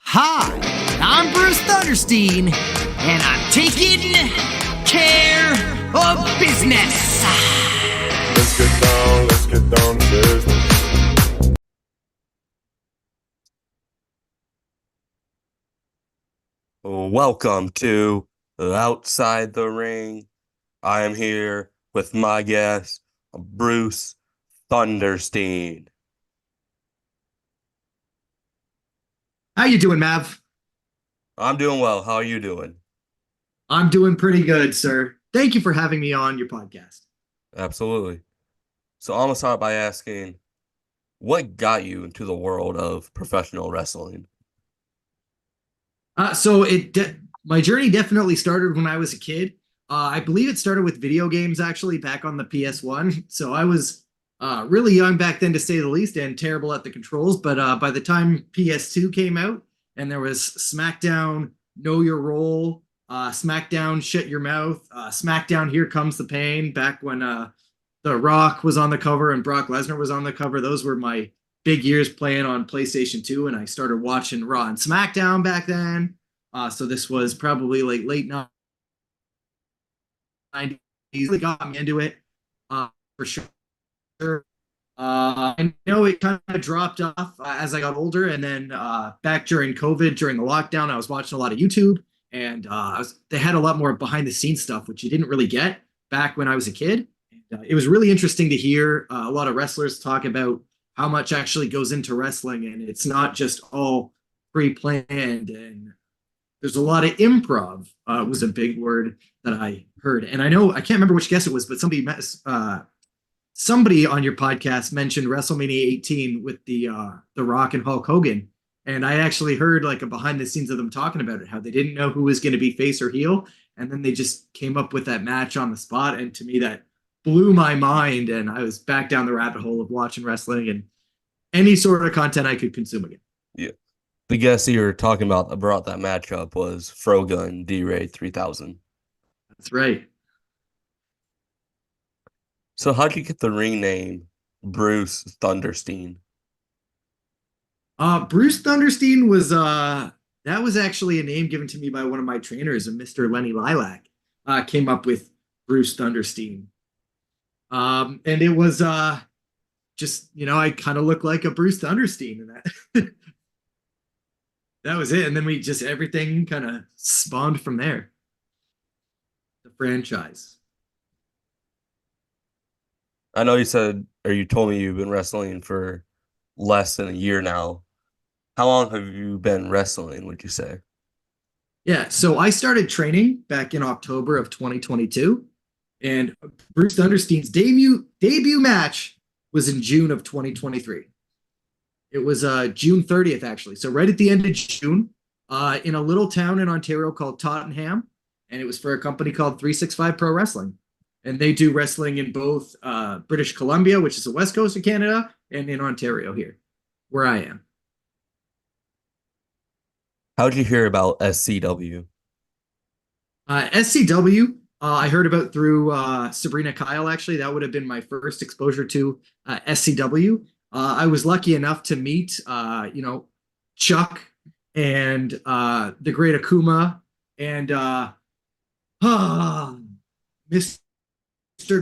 Hi, I'm Bruce Thunderstein, and I'm taking care of business. Let's get down to business. Welcome to Outside the Ring. I am here with my guest, Bruce Thunderstein. How you doing, Mav? I'm doing well. How are you doing? I'm doing pretty good, sir. Thank you for having me on your podcast. Absolutely. So I'm gonna start by asking, what got you into the world of professional wrestling? My journey definitely started when I was a kid. I believe it started with video games actually back on the PS1. So I was really young back then, to say the least, and terrible at the controls. But by the time PS2 came out and there was SmackDown Know Your Role, SmackDown Shut Your Mouth, SmackDown Here Comes the Pain, back when The Rock was on the cover and Brock Lesnar was on the cover, those were my big years playing on PlayStation 2, and I started watching Raw and SmackDown back then. So this was probably like late 90s. Really got me into it for sure. I know it kind of dropped off as I got older, and then back during COVID, during the lockdown, I was watching a lot of YouTube, and they had a lot more behind the scenes stuff, which you didn't really get back when I was a kid. It was really interesting to hear a lot of wrestlers talk about how much actually goes into wrestling, and it's not just all pre-planned, and there's a lot of improv. Was a big word that I heard, and I know I can't remember which guest it was, but somebody on your podcast mentioned WrestleMania 18 with the Rock and Hulk Hogan, and I actually heard like a behind the scenes of them talking about it, how they didn't know who was going to be face or heel, and then they just came up with that match on the spot, and to me that blew my mind, and I was back down the rabbit hole of watching wrestling and any sort of content I could consume again. Yeah. The guest you were talking about that brought that matchup was Frogun D-Ray 3000. That's right. So how'd you get the ring name Bruce Thunderstein? Bruce Thunderstein was that was actually a name given to me by one of my trainers, Mr. Lenny Lilac. Came up with Bruce Thunderstein. And it was just, I kind of look like a Bruce Thunderstein, and that that was it. And then we just everything kind of spawned from there. The franchise. I know you said, or you told me you've been wrestling for less than a year now. How long have you been wrestling, would you say? Yeah, so I started training back in October of 2022, and Bruce Thunderstein's debut match was in June of 2023. It was June 30th, actually. So right at the end of June, in a little town in Ontario called Tottenham, and it was for a company called 365 Pro Wrestling. And they do wrestling in both British Columbia, which is the west coast of Canada, and in Ontario here, where I am. How'd you hear about SCW? SCW, I heard about through Sabrina Kyle, actually. That would have been my first exposure to SCW. I was lucky enough to meet, Chuck and the great Akuma and Mr.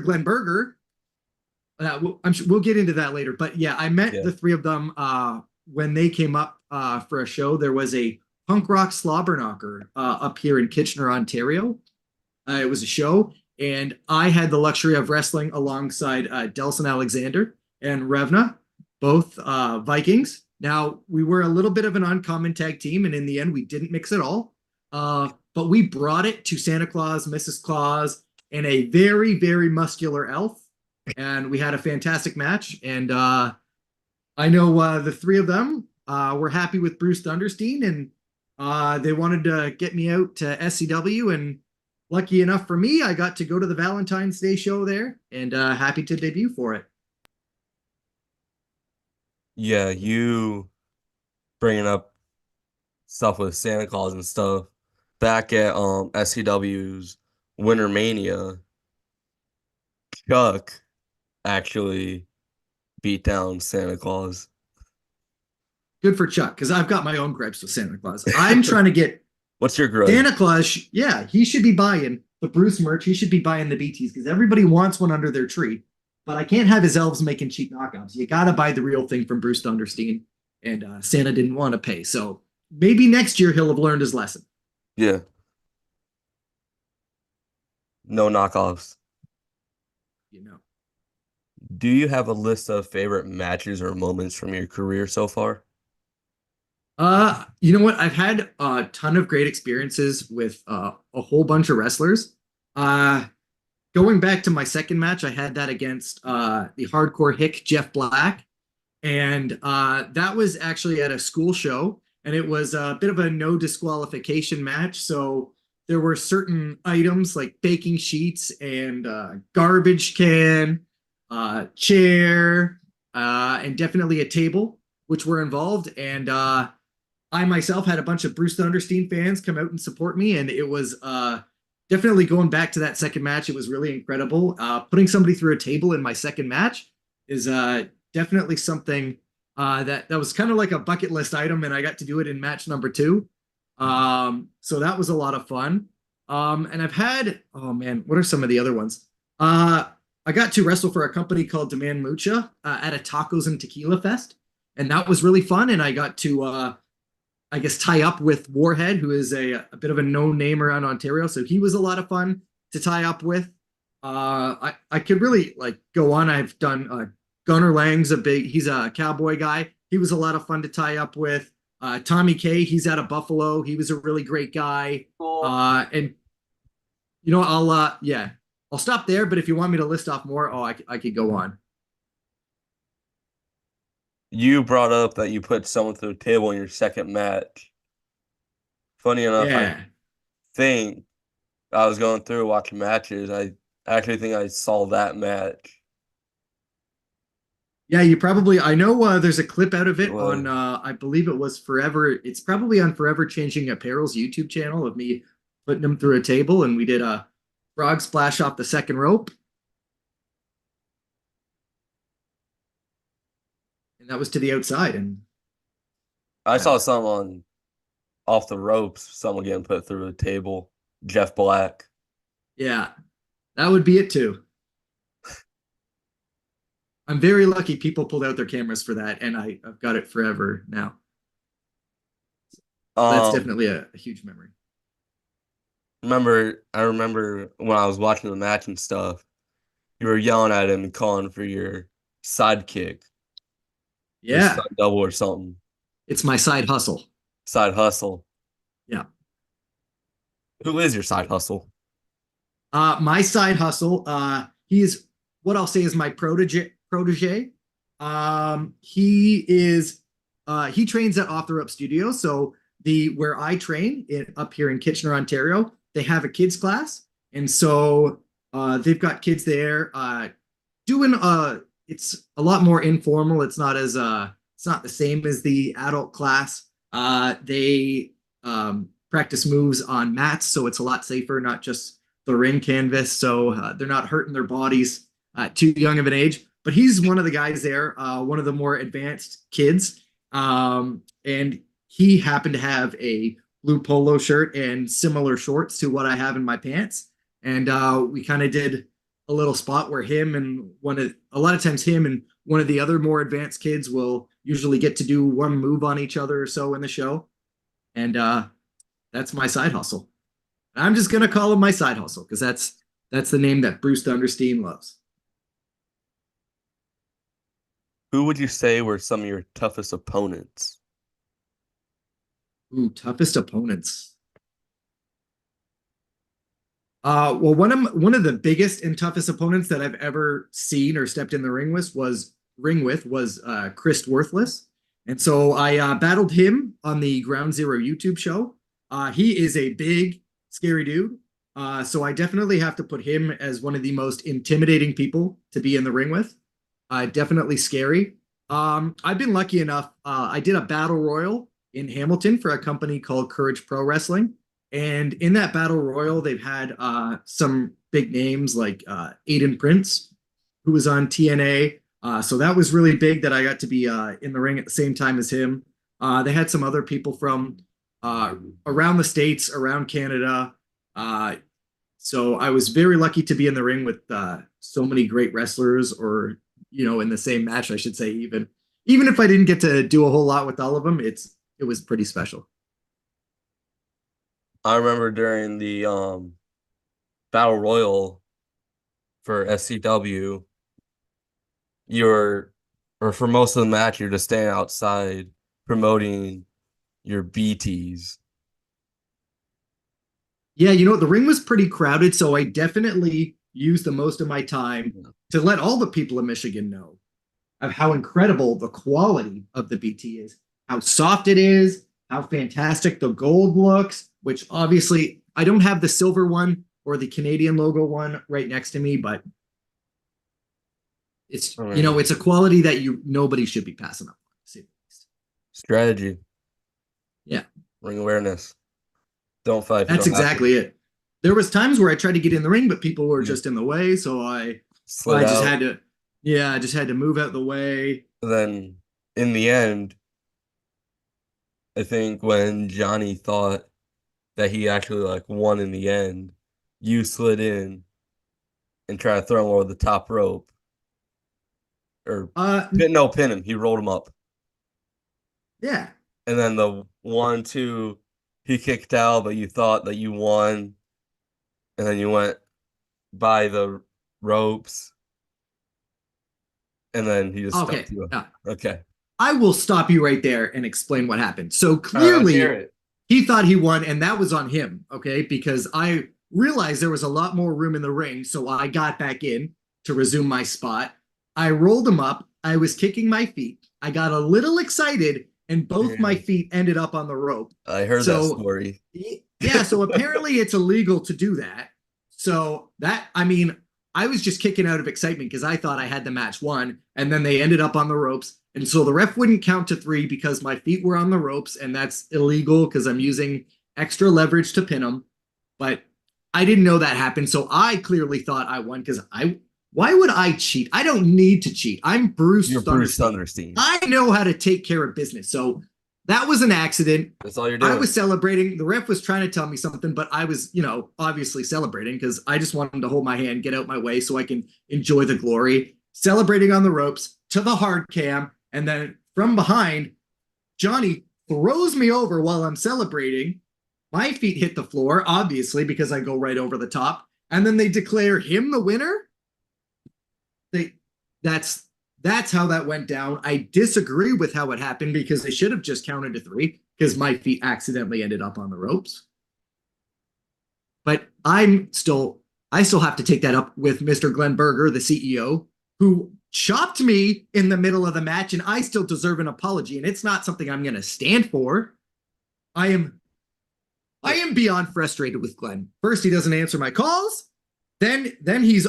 Glenn Berger. I'm sure we'll get into that later. But yeah, I met Yeah. the three of them when they came up for a show. There was a punk rock slobber knocker up here in Kitchener, Ontario. It was a show, and I had the luxury of wrestling alongside Delson Alexander and Revna, both Vikings. Now, we were a little bit of an uncommon tag team, and in the end, we didn't mix it all. But we brought it to Santa Claus, Mrs. Claus, and a very, very muscular elf, and we had a fantastic match. And I know the three of them were happy with Bruce Thunderstein, and they wanted to get me out to SCW, and lucky enough for me, I got to go to the Valentine's Day show there, and happy to debut for it. Yeah, you bringing up stuff with Santa Claus and stuff. Back at SCW's Winter Mania, Chuck actually beat down Santa Claus. good for Chuck, because I've got my own gripes with Santa Claus. I'm trying to get What's your grudge? Santa Claus. Yeah, he should be buying the Bruce merch. He should be buying the BTs because everybody wants one under their tree. But I can't have his elves making cheap knockoffs. You got to buy the real thing from Bruce Thunderstein. And Santa didn't want to pay. So maybe next year he'll have learned his lesson. Yeah, no knockoffs. You know. Do you have a list of favorite matches or moments from your career so far? You know what? I've had a ton of great experiences with a whole bunch of wrestlers. Uh, Going back to my second match, I had that against the hardcore hick Jeff Black, and that was actually at a school show, and it was a bit of a no disqualification match. So there were certain items like baking sheets and garbage can, chair, and definitely a table, which were involved. And I myself had a bunch of Bruce Thunderstein fans come out and support me, and it was definitely going back to that second match. It was really incredible. Putting somebody through a table in my second match is definitely something that was kind of like a bucket list item, and I got to do it in match number two. So that was a lot of fun. And I've had, oh man, what are some of the other ones? I got to wrestle for a company called Demand Lucha at a tacos and tequila fest, and that was really fun. And I got to I guess tie up with Warhead, who is a bit of a known name around Ontario. So he was a lot of fun to tie up with. I could really like go on. I've done Gunnar Lang's he's a cowboy guy. He was a lot of fun to tie up with. Tommy K, he's out of Buffalo. He was a really great guy. And you know, I'll stop there. But if you want me to list off more, I could go on. You brought up that you put someone through a table in your second match. Funny enough, I Yeah. think I was going through watching matches. I actually think I saw that match. Yeah, you probably. I know there's a clip out of It it was on. I believe it was Forever. It's probably on Forever Changing Apparel's YouTube channel of me putting him through a table, and we did a frog splash off the second rope, and that was to the outside. And I yeah, saw someone off the ropes, someone getting put through a table. Jeff Black. yeah, that would be it too. I'm very lucky people pulled out their cameras for that, and I've got it forever now. That's Um, definitely a huge memory. I remember when I was watching the match and stuff, you were yelling at him and calling for your sidekick or Yeah, stunt double or something. it's my side hustle. Side hustle. Yeah. Who is your side hustle? My side hustle. He is what I'll say is my protege. He is. He trains at Off the Rope Studio. So the where I train up here in Kitchener, Ontario, they have a kids class, and so they've got kids there doing. It's a lot more informal. It's not as it's not the same as the adult class. They practice moves on mats, so it's a lot safer, not just the ring canvas. So they're not hurting their bodies at too young of an age. But he's one of the guys there, one of the more advanced kids. And he happened to have a blue polo shirt and similar shorts to what I have in my pants. And we kind of did a little spot where a lot of times him and one of the other more advanced kids will usually get to do one move on each other or so in the show. And that's my side hustle. I'm just gonna call him my side hustle because that's the name that Bruce Thunderstein loves. Who would you say were some of your toughest opponents? Ooh, toughest opponents. Well, one of the biggest and toughest opponents that I've ever seen or stepped in the ring with was Chris Worthless, and so I battled him on the Ground Zero YouTube show. He is a big, scary dude, so I definitely have to put him as one of the most intimidating people to be in the ring with. Definitely scary. I've been lucky enough. I did a battle royal in Hamilton for a company called Courage Pro Wrestling. And in that battle royal, they've had some big names like Aiden Prince, who was on TNA. So that was really big that I got to be in the ring at the same time as him. They had some other people from uh, around the states, around Canada. Uh, so I was very lucky to be in the ring with so many great wrestlers, or in the same match, I should say. Even if I didn't get to do a whole lot with all of them, it was pretty special. I remember during the Battle Royal for SCW, you're or for most of the match, you're just standing outside promoting your BTs. Yeah, the ring was pretty crowded, so I definitely used the most of my time to let all the people of Michigan know of how incredible the quality of the BT is, how soft it is, how fantastic the gold looks, which obviously I don't have the silver one or the Canadian logo one right next to me, but it's I mean, it's a quality that nobody should be passing up on, to say the least. strategy, Yeah, ring awareness. Don't fight if you that's don't have to. exactly it. There was times where I tried to get in the ring, but people were You just in the way, so I slid I just out. had to yeah, I just had to move out the way. And then in the end, I think when Johnny thought that he actually like won in the end, you slid in and tried to throw him over the top rope. Or Uh pin him. He rolled him up. yeah. And then the 1, 2, he kicked out, but you thought that you won. And then you went by the ropes. And then he just stuck Okay. to you. Yeah. Okay. I will stop you right there and explain what happened. So All right, let's hear clearly, it. he thought he won, and that was on him, okay? Because I realized there was a lot more room in the ring, so I got back in to resume my spot. I rolled him up. I was kicking my feet. I got a little excited, and both my Yeah. feet ended up on the rope. I heard that So, story. yeah, so apparently it's illegal to do that. So I mean, I was just kicking out of excitement because I thought I had the match won, and then they ended up on the ropes. And so the ref wouldn't count to three because my feet were on the ropes, and that's illegal because I'm using extra leverage to pin them. But I didn't know that happened, so I clearly thought I won because I. Why would I cheat? I don't need to cheat. I'm Bruce You're Bruce Thunderstein. Thunderstein. I know how to take care of business. So that was an accident. That's all you're I doing. was celebrating. The ref was trying to tell me something, but I was, obviously celebrating because I just wanted him to hold my hand, get out my way so I can enjoy the glory. Celebrating on the ropes to the hard cam. And then from behind, Johnny throws me over while I'm celebrating. My feet hit the floor, obviously, because I go right over the top. And then they declare him the winner. They that's that's how that went down. I disagree with how it happened because they should have just counted to three because my feet accidentally ended up on the ropes. But I still have to take that up with Mr. Glenn Berger, the CEO, who chopped me in the middle of the match, and I still deserve an apology. And it's not something I'm going to stand for. I am I am beyond frustrated with Glenn. First, he doesn't answer my calls. Then he's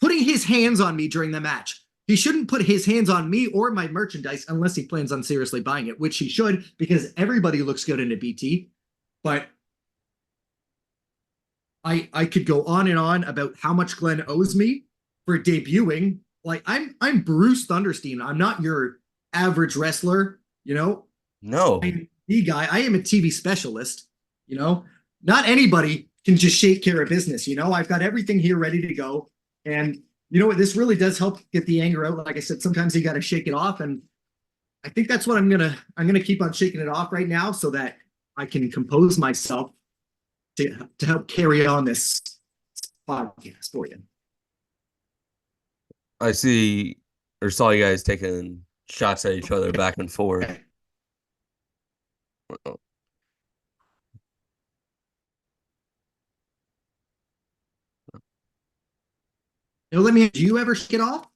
putting his hands on me during the match. He shouldn't put his hands on me or my merchandise unless he plans on seriously buying it, which he should because everybody looks good in a BT. But I could go on and on about how much Glenn owes me for debuting. Like I'm Bruce Thunderstein. I'm not your average wrestler, No. I'm the guy. I am a TV specialist, you know. Not anybody can just take care of business, I've got everything here ready to go. And you know what? This really does help get the anger out. Like I said, sometimes you got to shake it off. And I think that's what I'm gonna keep on shaking it off right now so that I can compose myself to help carry on this podcast for you. I see or saw you guys taking shots at each other back and forth. Let me. Do you ever shake it off?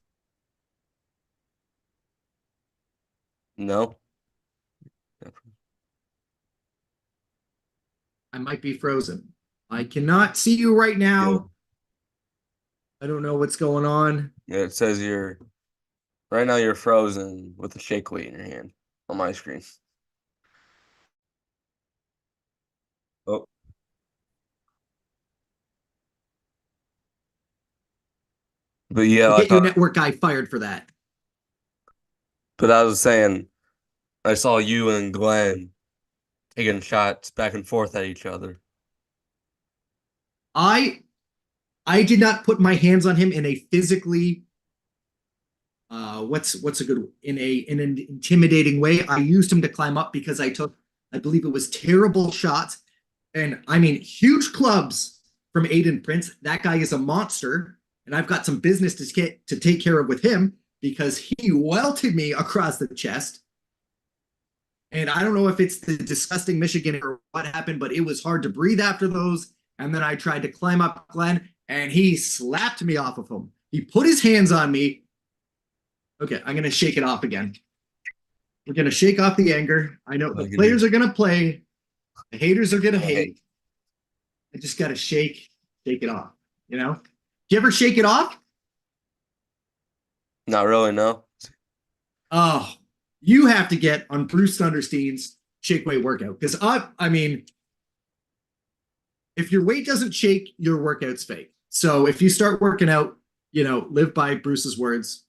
No. I might be frozen. I cannot see you right Good. now. I don't know what's going on. Yeah, it says you're right now you're frozen with a shake weight in your hand on my screen. Oh, but yeah, We'll like get your network guy fired for that. but I was saying I saw you and Glenn taking shots back and forth at each other. I I did not put my hands on him in a physically what's a good in an intimidating way. I used him to climb up because I took, I believe it was terrible shots, and I mean huge clubs from Aiden Prince. That guy is a monster, and I've got some business to take care of with him because he welted me across the chest. And I don't know if it's the disgusting Michigan or what happened, but it was hard to breathe after those. And then I tried to climb up Glenn, and he slapped me off of him. He put his hands on me. Okay, I'm gonna shake it off again. We're gonna shake off the anger. I know the players are gonna play. The haters are gonna hate. I just gotta shake it off. You know? Do you ever shake it off? Not really, no. Oh, you have to get on Bruce Thunderstein's shake weight workout because I mean, if your weight doesn't shake, your workout's fake. So if you start working out, live by Bruce's words.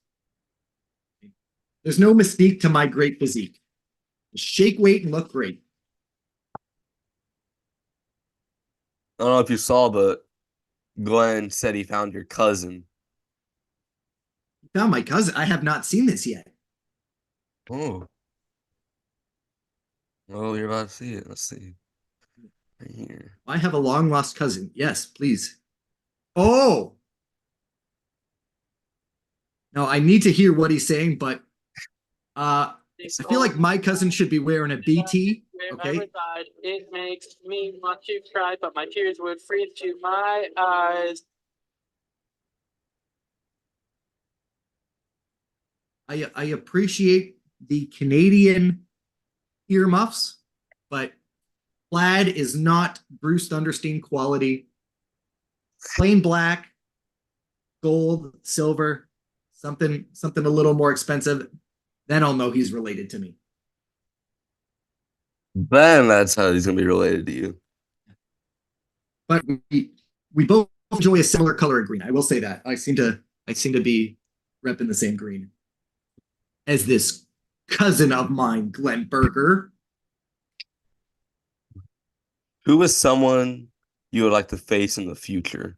There's no mystique to my great physique. Shake weight and look great. I don't know if you saw, but Glenn said he found your cousin. Now, my cousin, I have not seen this yet. Oh. Oh, you're about to see it. Let's see. Right here. I have a long lost cousin. Yes, please. Oh. Now I need to hear what he's saying, but I feel like my cousin should be wearing a BT. Okay. It makes me want to cry, but my tears would freeze to my eyes. I appreciate the Canadian earmuffs, but plaid is not Bruce Thunderstein quality. Plain black, gold, silver, something a little more expensive. Then I'll know he's related to me. Then that's how he's gonna be related to you. But we both enjoy a similar color of green. I will say that. I seem to be repping the same green as this cousin of mine, Glenn Berger. Who is someone you would like to face in the future?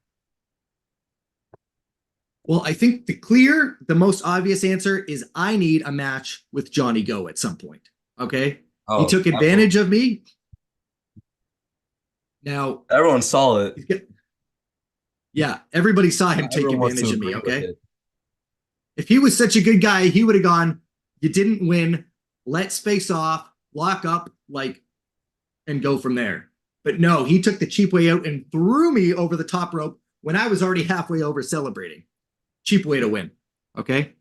Well, I think the most obvious answer is I need a match with Johnny Go at some point. Okay. He took advantage of me. Now everyone saw it. Yeah, everybody saw him take advantage of me. Okay. If he was such a good guy, he would have gone, you didn't win. Let's face off, lock up, and go from there. But no, he took the cheap way out and threw me over the top rope when I was already halfway over celebrating. Cheap way to win. Okay.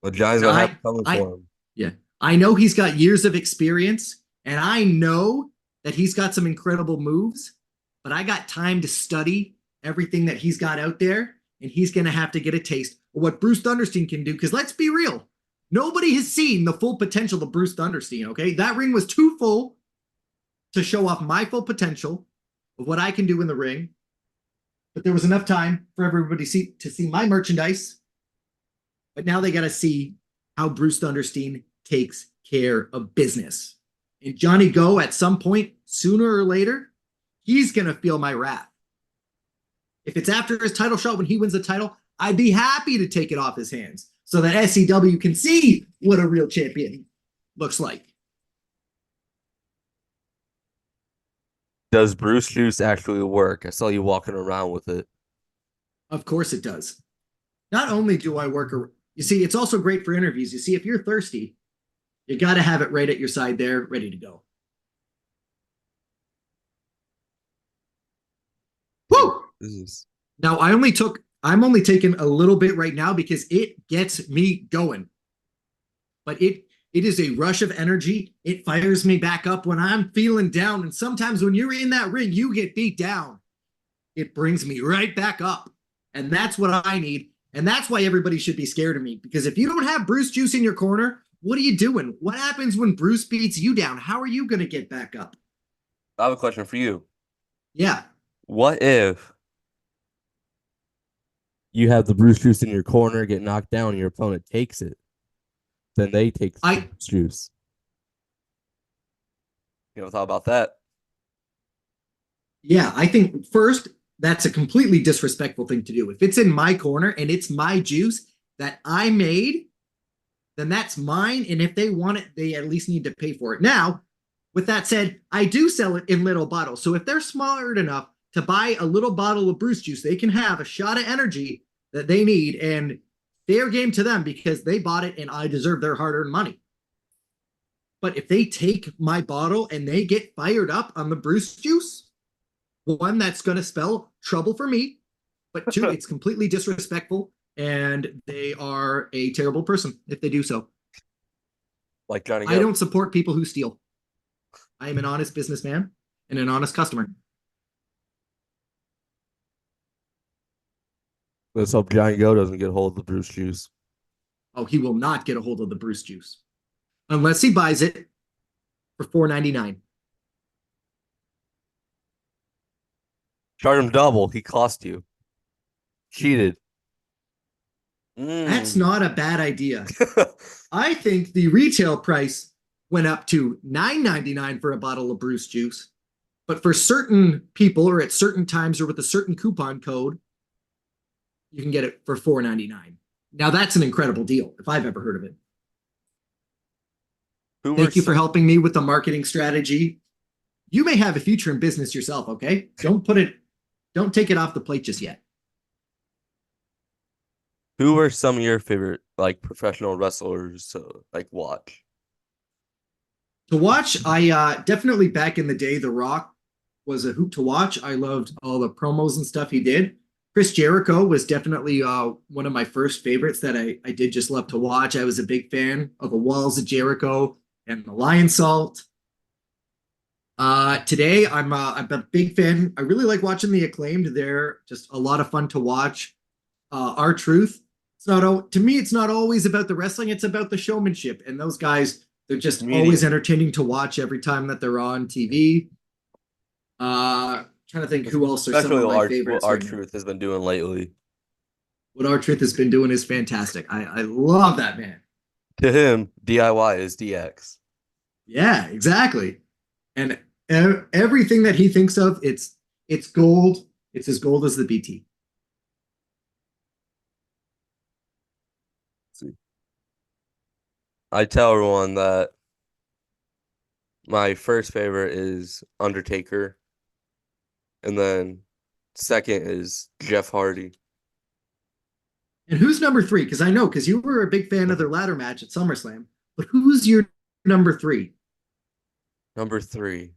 Well, Johnny's gonna have coming for him. Yeah. I know he's got years of experience, and I know that he's got some incredible moves, but I got time to study everything that he's got out there, and he's going to have to get a taste of what Bruce Thunderstein can do. Because let's be real, nobody has seen the full potential of Bruce Thunderstein. Okay. That ring was too full to show off my full potential of what I can do in the ring. But there was enough time for everybody to see my merchandise. But now they got to see how Bruce Thunderstein takes care of business. And Johnny Go, at some point, sooner or later, he's going to feel my wrath. If it's after his title shot when he wins the title, I'd be happy to take it off his hands so that SCW can see what a real champion looks like. Does Bruce Juice actually work? I saw you walking around with it. Of course it does. Not only do I work, you see, it's also great for interviews. You see, if you're thirsty, you got to have it right at your side there, ready to go. Woo! Now I'm only taking a little bit right now because it gets me going. But it is a rush of energy. It fires me back up when I'm feeling down. And sometimes when you're in that ring, you get beat down. It brings me right back up. And that's what I need. And that's why everybody should be scared of me. Because if you don't have Bruce Juice in your corner, what are you doing? What happens when Bruce beats you down? How are you going to get back up? I have a question for you. Yeah. What if you have the Bruce Juice in your corner, get knocked down, and your opponent takes it? then they take I juice. You ever thought about that? Yeah, I think first that's a completely disrespectful thing to do. If it's in my corner and it's my juice that I made, then that's mine. And if they want it, they at least need to pay for it. Now, with that said, I do sell it in little bottles. So if they're smart enough to buy a little bottle of Bruce juice, they can have a shot of energy that they need, and fair game to them because they bought it and I deserve their hard-earned money. But if they take my bottle and they get fired up on the Bruce juice, one, that's going to spell trouble for me, but two, it's completely disrespectful, and they are a terrible person if they do so. Like Johnny I Go. don't support people who steal. I am an honest businessman and an honest customer. Let's hope Johnny Go doesn't get a hold of the Bruce juice. Oh, he will not get a hold of the Bruce juice unless he buys it for $4.99. Charge him double. He cost you. Cheated. That's not a bad idea. I think the retail price went up to $9.99 for a bottle of Bruce juice, but for certain people or at certain times or with a certain coupon code, you can get it for $4.99. Now that's an incredible deal if I've ever heard of it. Thank you for helping me with the marketing strategy. You may have a future in business yourself, okay? Don't take it off the plate just yet. Who are some of your favorite like professional wrestlers to like watch? To watch, I definitely back in the day, The Rock was a hoot to watch. I loved all the promos and stuff he did. Chris Jericho was definitely one of my first favorites that I did just love to watch. I was a big fan of the Walls of Jericho and the Lion Salt. Today, I'm a big fan. I really like watching the Acclaimed. They're just a lot of fun to watch. R-Truth. It's not to me. It's not always about the wrestling. It's about the showmanship. And those guys, they're just always entertaining to watch every time that they're on TV. Trying to think who else are some of my favorites. What R-Truth has been doing lately. What R-Truth has been doing is fantastic. I love that man. To him, DIY is DX. Yeah, exactly. And everything that he thinks of, it's gold. It's as gold as the BT. See, I tell everyone that my first favorite is Undertaker, and then second is Jeff Hardy. And who's number three? Because I know, because you were a big fan of their ladder match at SummerSlam. But who's your number three? Number three.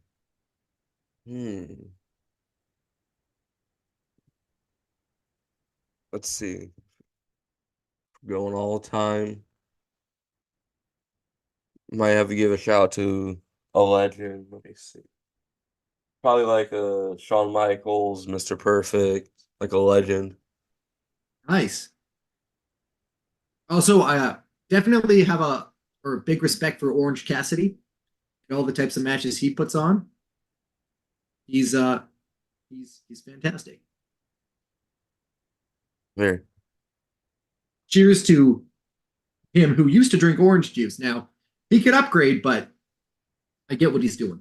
Let's see. Going all time. Might have to give a shout out to a legend. Let me see. Probably like Shawn Michaels, Mr. Perfect, like a legend. Nice. Also, I definitely have a big respect for Orange Cassidy and all the types of matches he puts on. He's fantastic. Very. Cheers to him who used to drink orange juice. Now he could upgrade, but I get what he's doing.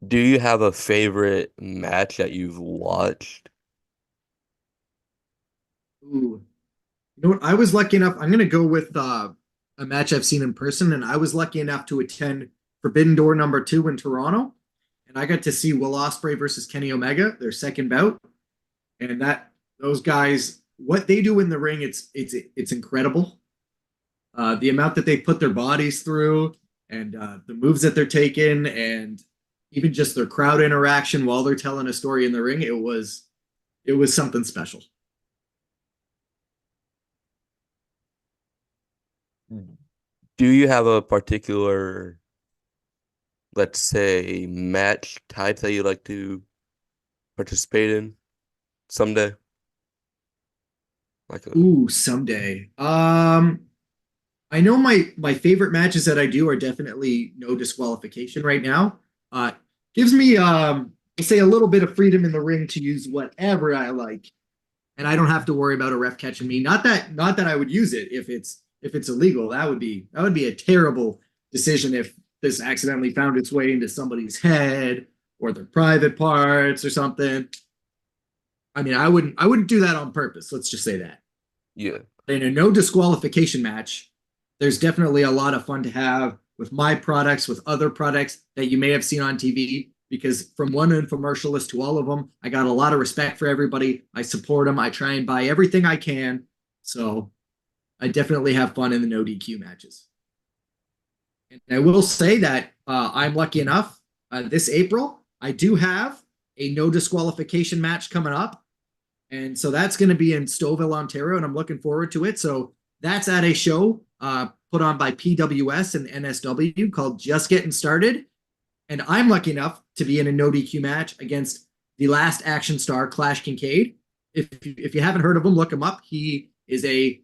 Do you have a favorite match that you've watched? Ooh. You know what? I was lucky enough. I'm going to go with a match I've seen in person, and I was lucky enough to attend Forbidden Door #2 in Toronto, and I got to see Will Ospreay versus Kenny Omega, their second bout, and those guys, what they do in the ring, it's incredible. The amount that they put their bodies through, and the moves that they're taking, and even just their crowd interaction while they're telling a story in the ring, it was something special. Do you have a particular, let's say, match type that you like to participate in someday? Someday. I know my favorite matches that I do are definitely no disqualification right now. Gives me let's say a little bit of freedom in the ring to use whatever I like. and I don't have to worry about a ref catching me. Not that I would use it if it's illegal. That would be a terrible decision if this accidentally found its way into somebody's head or their private parts or something. I mean, I wouldn't do that on purpose. Let's just say that. Yeah. In a no disqualification match, there's definitely a lot of fun to have with my products, with other products that you may have seen on TV. Because from one infomercialist to all of them, I got a lot of respect for everybody. I support them. I try and buy everything I can. So I definitely have fun in the no DQ matches. And I will say that I'm lucky enough this April, I do have a no disqualification match coming up. And so that's going to be in Stouffville, Ontario, and I'm looking forward to it. So that's at a show put on by PWS and NSW called Just Getting Started. And I'm lucky enough to be in a no DQ match against the last action star, Clash Kincaid. If you haven't heard of him, look him up. He is I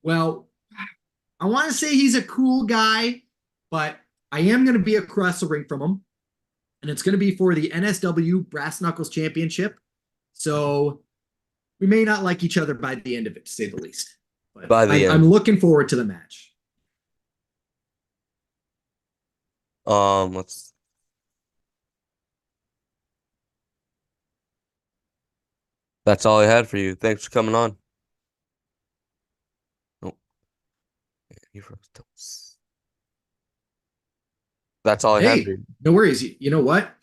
want to say he's a cool guy, but I am going to be across the ring from him. And it's going to be for the NSW Brass Knuckles Championship. So we may not like each other by the end of it, to say the least. But I'm looking forward to the match. That's all I had for you. Thanks for coming on. Oh, he froze. That's all I had for you. No worries. You know what,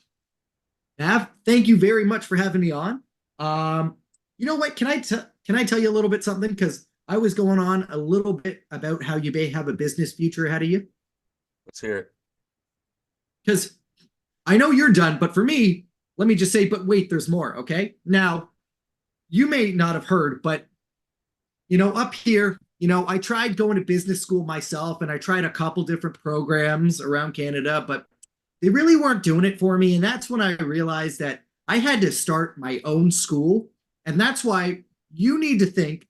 Nav? Thank you very much for having me on. You know what? Can I tell you a little bit something? Because I was going on a little bit about how you may have a business future ahead of you. Let's hear it. Because I know you're done, but for me, let me just say, but wait, there's more, okay? Now, you may not have heard, but, up here, I tried going to business school myself, and I tried a couple different programs around Canada, but they really weren't doing it for me. And that's when I realized that I had to start my own school. And that's why you need to think,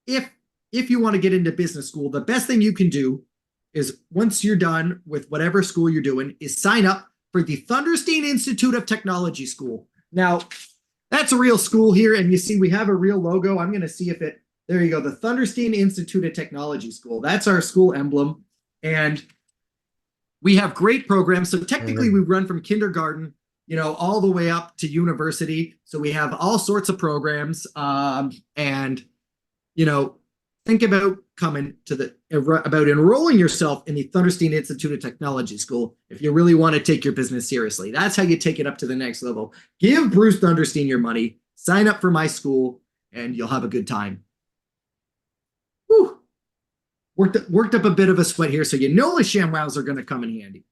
if you want to get into business school, the best thing you can do is, once you're done with whatever school you're doing, is sign up for the Thunderstein Institute of Technology School. Now, that's a real school here, and you see we have a real logo. I'm going to see if there you go, the Thunderstein Institute of Technology School. That's our school emblem, and we have great programs. So technically we run from kindergarten, all the way up to university. So we have all sorts of programs, and think about about enrolling yourself in the Thunderstein Institute of Technology School if you really want to take your business seriously. That's how you take it up to the next level. Give Bruce Thunderstein your money, sign up for my school, and you'll have a good time. Whew. Worked up a bit of a sweat here, so the ShamWows are going to come in handy.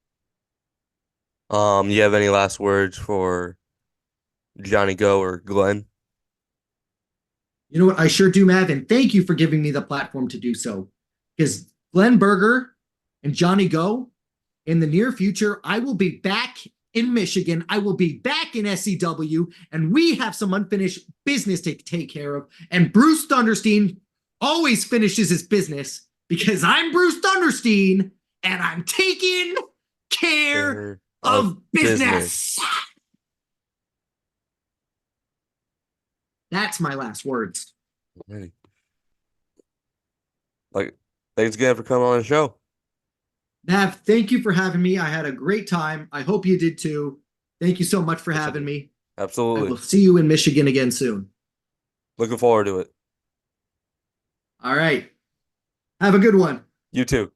You have any last words for Johnny Go or Glenn? You know what? I sure do, Mav, and thank you for giving me the platform to do so. Because Glenn Berger and Johnny Go, in the near future, I will be back in Michigan. I will be back in SCW, and we have some unfinished business to take care of. And Bruce Thunderstein always finishes his business because I'm Bruce Thunderstein, and I'm taking care of business. That's my last words. Thanks again for coming on the show. Nav, thank you for having me. I had a great time. I hope you did too. Thank you so much for having me. Absolutely. I will see you in Michigan again soon. Looking forward to it. All right. Have a good one. You too.